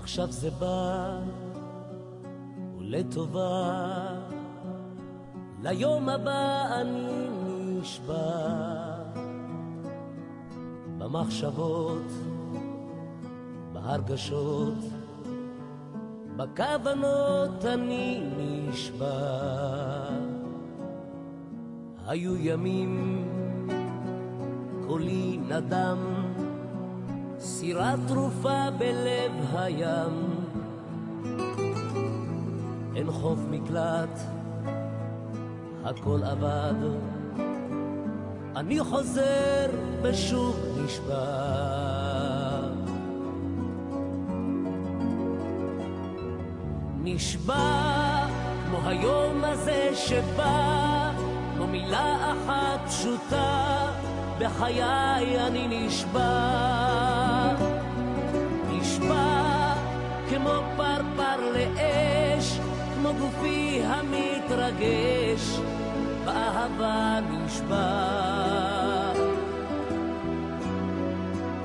עכשיו זה בא ולטובה, ליום הבא אני נשבע. במחשבות, בהרגשות, בכוונות אני נשבע. היו ימים קולי נדם, סירה תרופה בלב הים. אין חוף מקלט, הכל עבד, אני חוזר ושוב נשבע. נשבע כמו היום הזה שבא, כמו מילה אחת פשוטה, בחיי אני נשבע. נשבע כמו פרפר לאש, כמו גופי המתרגש, באהבה נשבע.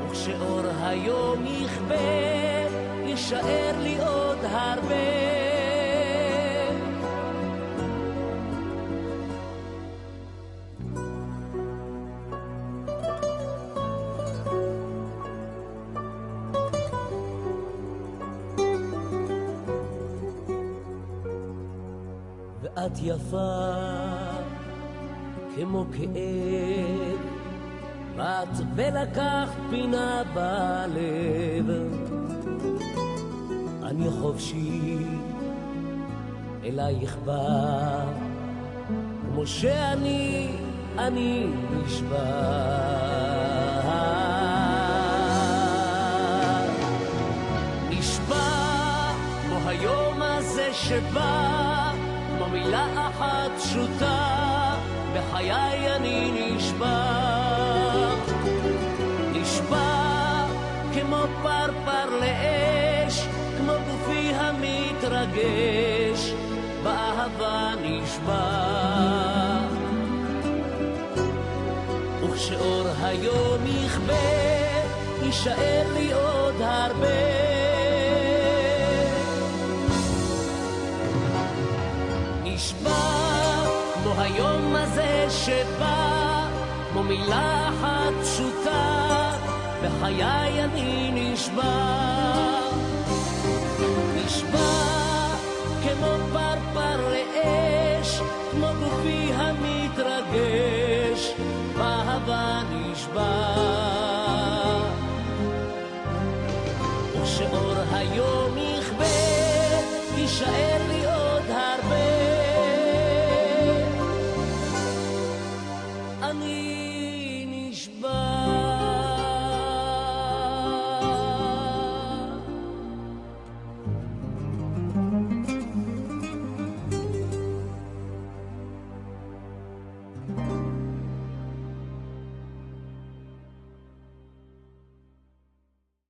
וכשאור היום יכבה, יישאר לי עוד הרבה. ואת יפה כמו כאב, באת ולקחת פינה בלב. אני חופשי אלייך בא, כמו שאני נשבע. נשבע כמו היום הזה שבא, כמו מילה אחת פשוטה, בחיי אני נשבע. נשבע כמו פרפר לאש, כמו גופי המתרגש, באהבה נשבע. וכשאור היום יכבה, יישאר לי עוד הרבה. נשבע כמו היום הזה שבא, כמו מילה אחת פשוטה, בחיי אני נשבע. נשבע כמו פרפר לאש, כמו גופי המתרגש, באהבה נשבע. וכשאור היום יכבה, יישאר לי